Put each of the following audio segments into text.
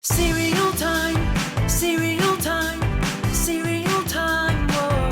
Cereal time, cereal time, cereal time, whoa.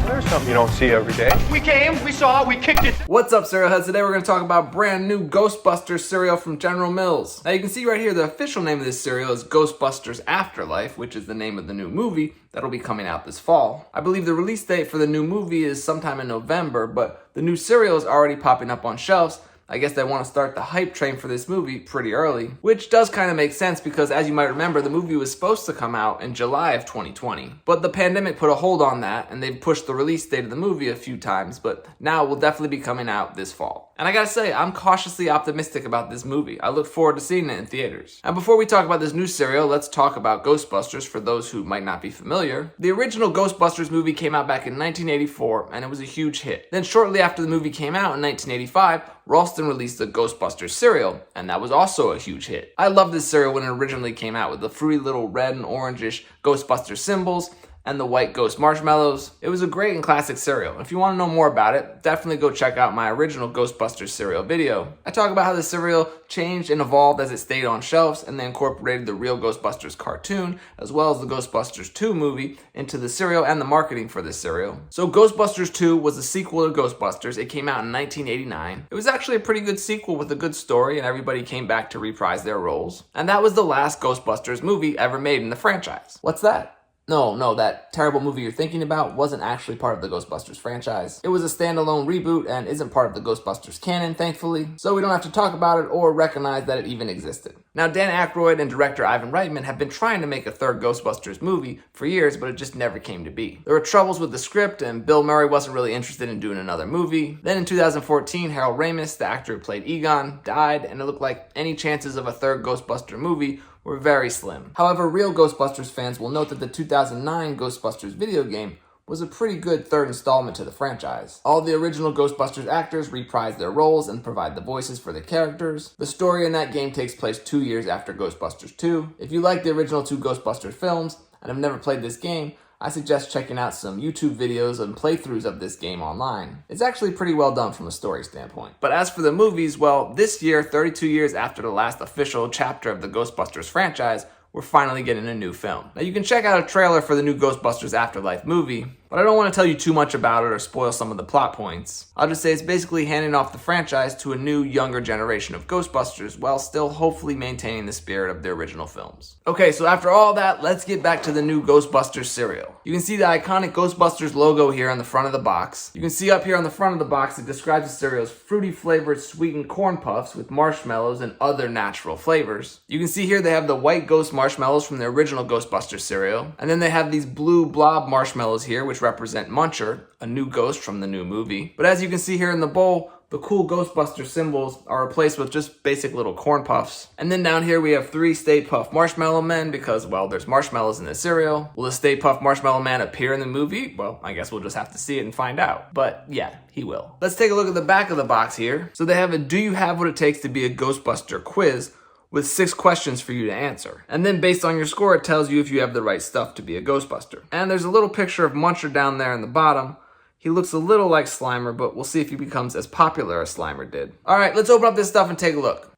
There's something you don't see every day. We came, we saw, we kicked it. What's up, Cereal Heads? Today we're going to talk about brand new Ghostbusters cereal from General Mills. Now you can see right here the official name of this cereal is Ghostbusters Afterlife, which is the name of the new movie that'll be coming out this fall. I believe the release date for the new movie is sometime in November, but the new cereal is already popping up on shelves. I guess they want to start the hype train for this movie pretty early, which does kind of make sense because, as you might remember, the movie was supposed to come out in July of 2020. But the pandemic put a hold on that, and they've pushed the release date of the movie a few times, but now it will definitely be coming out this fall. And I gotta say, I'm cautiously optimistic about this movie. I look forward to seeing it in theaters. And before we talk about this new cereal, let's talk about Ghostbusters for those who might not be familiar. The original Ghostbusters movie came out back in 1984, and it was a huge hit. Then shortly after the movie came out in 1985, Ralston released the Ghostbusters Cereal, and that was also a huge hit. I loved this cereal when it originally came out with the fruity little red and orangish Ghostbusters symbols and the white ghost marshmallows. It was a great and classic cereal. If you want to know more about it, definitely go check out my original Ghostbusters cereal video. I talk about how the cereal changed and evolved as it stayed on shelves, and they incorporated the real Ghostbusters cartoon, as well as the Ghostbusters 2 movie, into the cereal and the marketing for this cereal. So Ghostbusters 2 was a sequel to Ghostbusters. It came out in 1989. It was actually a pretty good sequel with a good story, and everybody came back to reprise their roles. And that was the last Ghostbusters movie ever made in the franchise. What's that? No, that terrible movie you're thinking about wasn't actually part of the Ghostbusters franchise. It was a standalone reboot and isn't part of the Ghostbusters canon, thankfully, so we don't have to talk about it or recognize that it even existed. Now, Dan Aykroyd and director Ivan Reitman have been trying to make a third Ghostbusters movie for years, but it just never came to be. There were troubles with the script, and Bill Murray wasn't really interested in doing another movie. Then in 2014, Harold Ramis, the actor who played Egon, died, and it looked like any chances of a third Ghostbuster movie were very slim. However, real Ghostbusters fans will note that the 2009 Ghostbusters video game was a pretty good third installment to the franchise. All the original Ghostbusters actors reprise their roles and provide the voices for the characters. The story in that game takes place 2 years after Ghostbusters 2. If you like the original two Ghostbusters films and have never played this game, I suggest checking out some YouTube videos and playthroughs of this game online. It's actually pretty well done from a story standpoint. But as for the movies, well, this year, 32 years after the last official chapter of the Ghostbusters franchise, we're finally getting a new film. Now you can check out a trailer for the new Ghostbusters Afterlife movie, but I don't want to tell you too much about it or spoil some of the plot points. I'll just say it's basically handing off the franchise to a new, younger generation of Ghostbusters while still hopefully maintaining the spirit of the original films. Okay, so after all that, let's get back to the new Ghostbusters cereal. You can see the iconic Ghostbusters logo here on the front of the box. You can see up here on the front of the box, it describes the cereal as fruity flavored sweetened corn puffs with marshmallows and other natural flavors. You can see here they have the white ghost marshmallows from the original Ghostbusters cereal, and then they have these blue blob marshmallows here, which represent Muncher, a new ghost from the new movie. But as you can see here in the bowl, the cool Ghostbuster symbols are replaced with just basic little corn puffs. And then down here we have 3 Stay Puft Marshmallow Men because, well, there's marshmallows in the cereal. Will the Stay Puft Marshmallow Man appear in the movie? Well, I guess we'll just have to see it and find out. But yeah, he will. Let's take a look at the back of the box here. So they have a Do You Have What It Takes to Be a Ghostbuster quiz with 6 questions for you to answer. And then based on your score, it tells you if you have the right stuff to be a Ghostbuster. And there's a little picture of Muncher down there in the bottom. He looks a little like Slimer, but we'll see if he becomes as popular as Slimer did. All right, let's open up this stuff and take a look.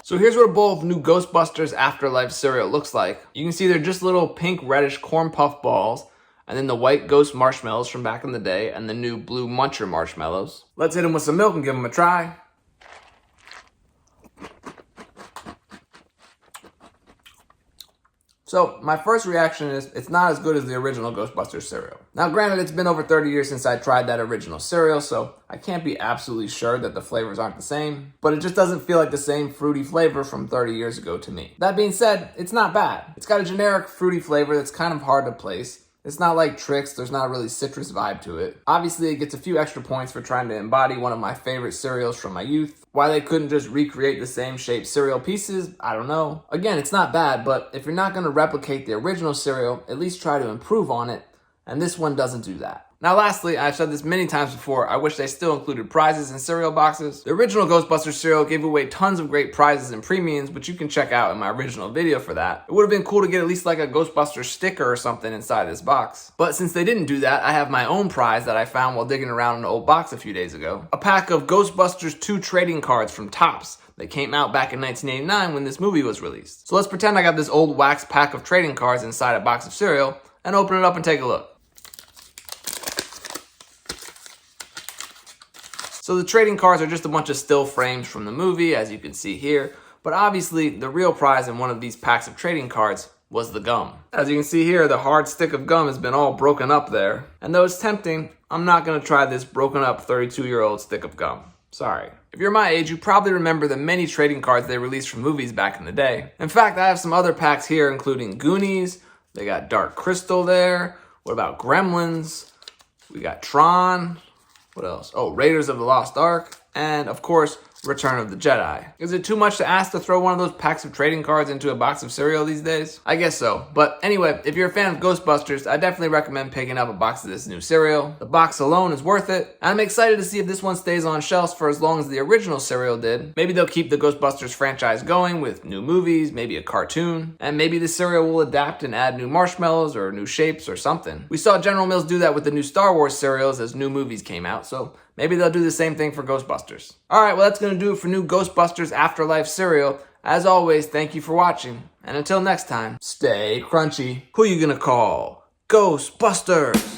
So here's what a bowl of new Ghostbusters Afterlife cereal looks like. You can see they're just little pink reddish corn puff balls, and then the white ghost marshmallows from back in the day, and the new blue Muncher marshmallows. Let's hit them with some milk and give them a try. So my first reaction is it's not as good as the original Ghostbusters cereal. Now granted, it's been over 30 years since I tried that original cereal, so I can't be absolutely sure that the flavors aren't the same, but it just doesn't feel like the same fruity flavor from 30 years ago to me. That being said, it's not bad. It's got a generic fruity flavor that's kind of hard to place. It's not like Trix, there's not a really citrus vibe to it. Obviously, it gets a few extra points for trying to embody one of my favorite cereals from my youth. Why they couldn't just recreate the same shaped cereal pieces, I don't know. Again, it's not bad, but if you're not going to replicate the original cereal, at least try to improve on it, and this one doesn't do that. Now lastly, I've said this many times before, I wish they still included prizes in cereal boxes. The original Ghostbusters cereal gave away tons of great prizes and premiums, which you can check out in my original video for that. It would have been cool to get at least like a Ghostbusters sticker or something inside this box. But since they didn't do that, I have my own prize that I found while digging around in an old box a few days ago. A pack of Ghostbusters 2 trading cards from Topps They came out back in 1989 when this movie was released. So let's pretend I got this old wax pack of trading cards inside a box of cereal and open it up and take a look. So the trading cards are just a bunch of still frames from the movie, as you can see here. But obviously, the real prize in one of these packs of trading cards was the gum. As you can see here, the hard stick of gum has been all broken up there. And though it's tempting, I'm not gonna try this broken up 32-year-old stick of gum. Sorry. If you're my age, you probably remember the many trading cards they released from movies back in the day. In fact, I have some other packs here, including Goonies. They got Dark Crystal there. What about Gremlins? We got Tron. What else? Oh, Raiders of the Lost Ark. And of course, Return of the Jedi. Is it too much to ask to throw one of those packs of trading cards into a box of cereal these days? I guess so. But anyway, if you're a fan of Ghostbusters, I definitely recommend picking up a box of this new cereal. The box alone is worth it. And I'm excited to see if this one stays on shelves for as long as the original cereal did. Maybe they'll keep the Ghostbusters franchise going with new movies, maybe a cartoon, and maybe the cereal will adapt and add new marshmallows or new shapes or something. We saw General Mills do that with the new Star Wars cereals as new movies came out, so maybe they'll do the same thing for Ghostbusters. Alright, well that's gonna do it for new Ghostbusters Afterlife cereal. As always, thank you for watching. And until next time, stay crunchy. Who you gonna call? Ghostbusters!